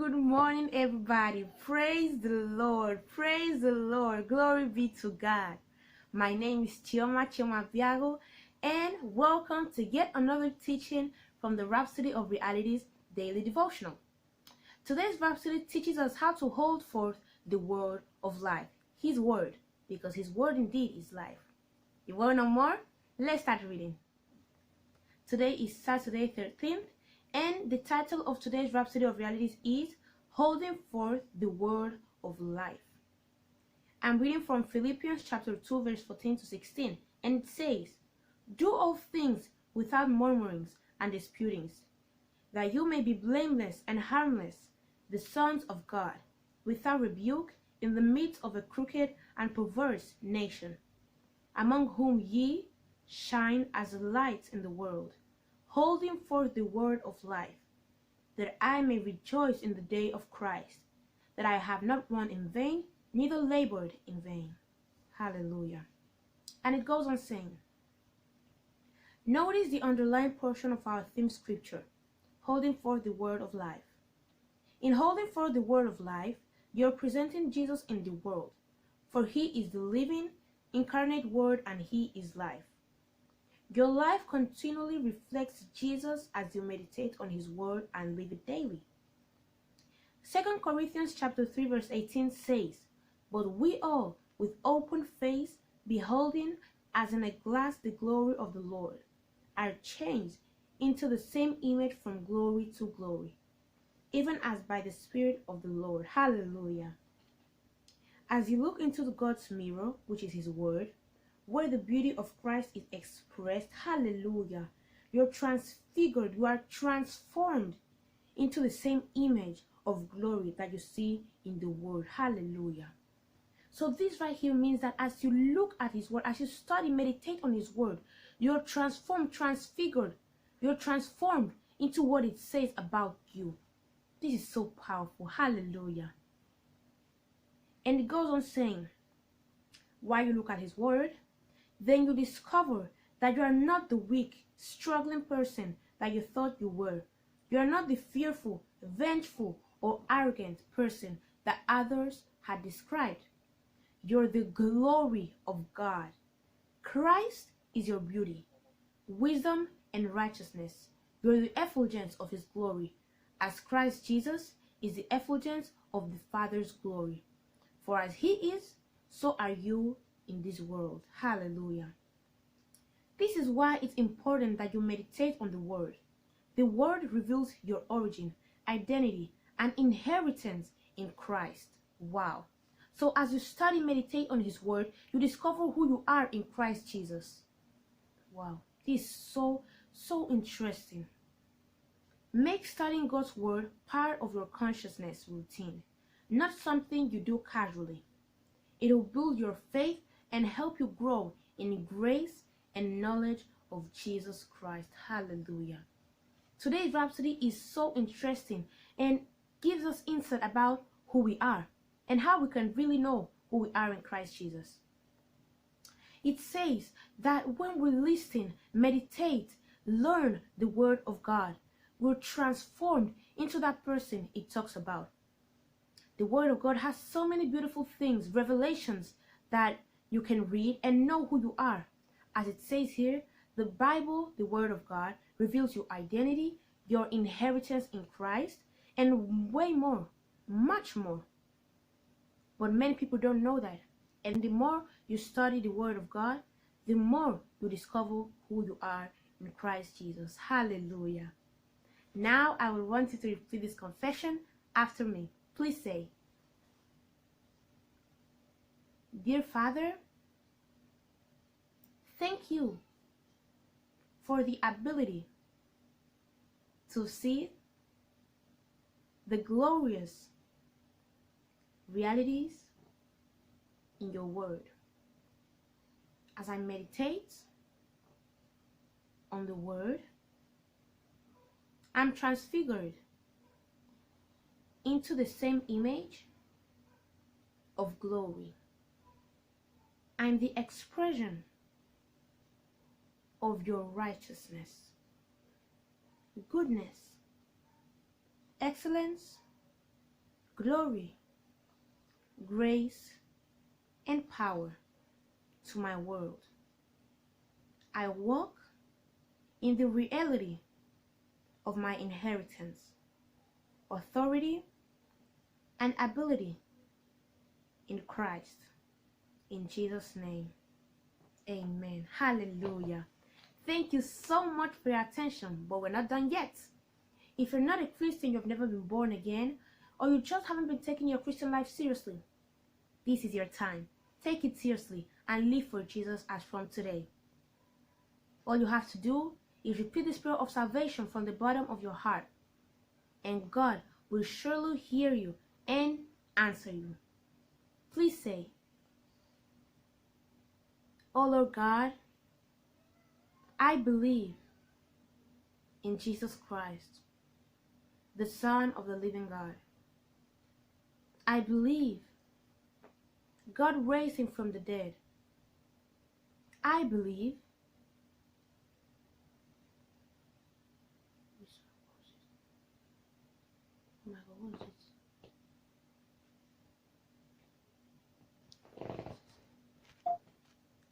good morning, everybody. Praise the Lord. Praise the Lord. Glory be to God. My name is Chioma Obiagwu, and welcome to yet another teaching from the Rhapsody of Realities daily devotional. Today's Rhapsody teaches us how to hold forth the word of life, His word, because His word indeed is life. You want to know more? Let's start reading. Today is Saturday 13th. And the title of today's Rhapsody of Realities is Holding Forth the Word of Life. I'm reading from Philippians chapter 2 verse 14 to 16, and it says, "Do all things without murmurings and disputings, that you may be blameless and harmless, the sons of God, without rebuke, in the midst of a crooked and perverse nation, among whom ye shine as lights in the world, holding forth the word of life, that I may rejoice in the day of Christ, that I have not run in vain, neither labored in vain." Hallelujah. And it goes on saying, notice the underlying portion of our theme scripture, holding forth the word of life. In holding forth the word of life, you're presenting Jesus in the world, for He is the living, incarnate word, and He is life. Your life continually reflects Jesus as you meditate on His word and live it daily. 2 Corinthians chapter 3 verse 18 says, "But we all, with open face, beholding as in a glass the glory of the Lord, are changed into the same image from glory to glory, even as by the Spirit of the Lord." Hallelujah. As you look into God's mirror, which is His word, where the beauty of Christ is expressed, hallelujah, you're transfigured, you are transformed into the same image of glory that you see in the word. Hallelujah. So this right here means that as you look at His word, as you study, meditate on His word, you're transformed, transfigured, you're transformed into what it says about you. This is so powerful. Hallelujah. And it goes on saying, while you look at His word, then you discover that you are not the weak, struggling person that you thought you were. You are not the fearful, vengeful, or arrogant person that others had described. You're the glory of God. Christ is your beauty, wisdom, and righteousness. You're the effulgence of His glory, as Christ Jesus is the effulgence of the Father's glory. For as He is, so are you in this world. Hallelujah. This is why it's important that you meditate on the word. The word reveals your origin, identity, and inheritance in Christ. Wow. So as you study, meditate on His word, you discover who you are in Christ Jesus. Wow. This is so interesting. Make studying God's word part of your consciousness routine, not something you do casually. It will build your faith and help you grow in grace and knowledge of Jesus Christ. Hallelujah. Today's Rhapsody is so interesting and gives us insight about who we are and how we can really know who we are in Christ Jesus. It says that when we listen, meditate, learn the word of God, we're transformed into that person it talks about. The word of God has so many beautiful things, revelations that you can read and know who you are. As it says here, the Bible, the word of God, reveals your identity, your inheritance in Christ, and way more, much more. But many people don't know that. And the more you study the word of God, the more you discover who you are in Christ Jesus. Hallelujah. Now I will want you to repeat this confession after me. Please say, "Dear Father, thank you for the ability to see the glorious realities in your word. As I meditate on the word, I'm transfigured into the same image of glory. I'm the expression of your righteousness, goodness, excellence, glory, grace, and power to my world. I walk in the reality of my inheritance, authority, and ability in Christ. In Jesus' name, amen. Hallelujah. Thank you so much for your attention, but we're not done yet. If you're not a Christian, you've never been born again, or you just haven't been taking your Christian life seriously, this is your time. Take it seriously and live for Jesus as from today. All you have to do is repeat this prayer of salvation from the bottom of your heart, and God will surely hear you and answer you. Please say, "Oh Lord God, I believe in Jesus Christ, the Son of the living God. I believe God raised him from the dead. I believe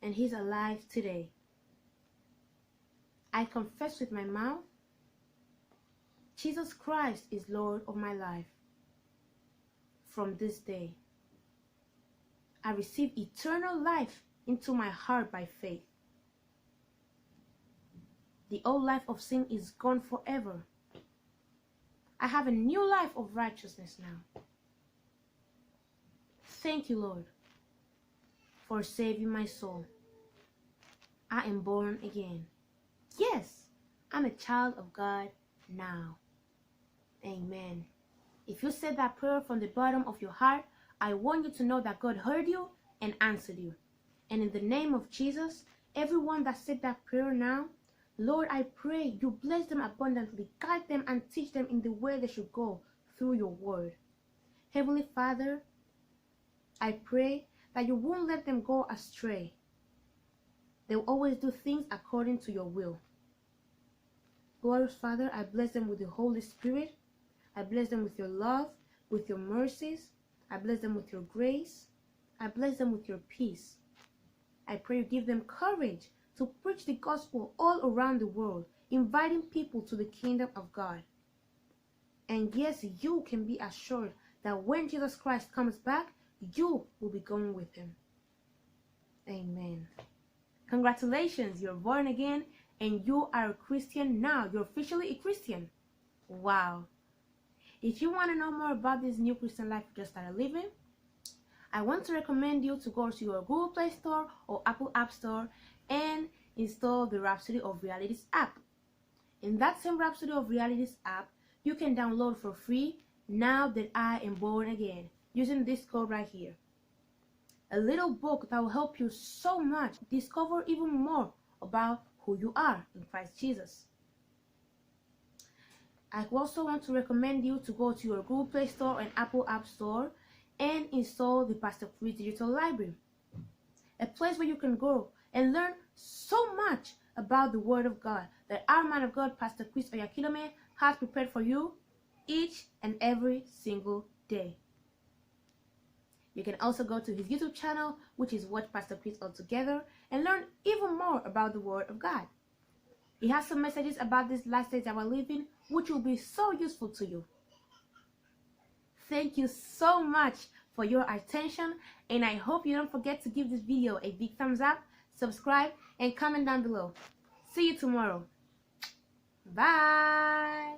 and he's alive today. I confess with my mouth, Jesus Christ is Lord of my life. From this day, I receive eternal life into my heart by faith. The old life of sin is gone forever. I have a new life of righteousness now. Thank you, Lord, for saving my soul. I am born again. Yes, I'm a child of God now. Amen. If you said that prayer from the bottom of your heart, I want you to know that God heard you and answered you. And in the name of Jesus, everyone that said that prayer now, Lord, I pray you bless them abundantly, guide them and teach them in the way they should go through your word. Heavenly Father, I pray that you won't let them go astray. They'll always do things according to your will. Glorious Father, I bless them with the Holy Spirit. I bless them with your love, with your mercies. I bless them with your grace. I bless them with your peace. I pray you give them courage to preach the gospel all around the world, inviting people to the kingdom of God. And yes, you can be assured that when Jesus Christ comes back, you will be going with him. Amen. Congratulations, you're born again and you are a Christian now. You're officially a Christian. Wow. If you want to know more about this new Christian life you just started living, I want to recommend you to go to your Google Play Store or Apple App Store and install the Rhapsody of Realities app. In that same Rhapsody of Realities app, you can download for free Now That I Am Born Again using this code right here. A little book that will help you so much discover even more about who you are in Christ Jesus. I also want to recommend you to go to your Google Play Store and Apple App Store and install the Pastor Chris Digital Library, a place where you can go and learn so much about the Word of God that our man of God, Pastor Chris Obiagwu, has prepared for you each and every single day. You can also go to his YouTube channel, which is Watch Pastor Chris Altogether, and learn even more about the Word of God. He has some messages about this last days that we're living, which will be so useful to you. Thank you so much for your attention, and I hope you don't forget to give this video a big thumbs up, subscribe, and comment down below. See you tomorrow. Bye.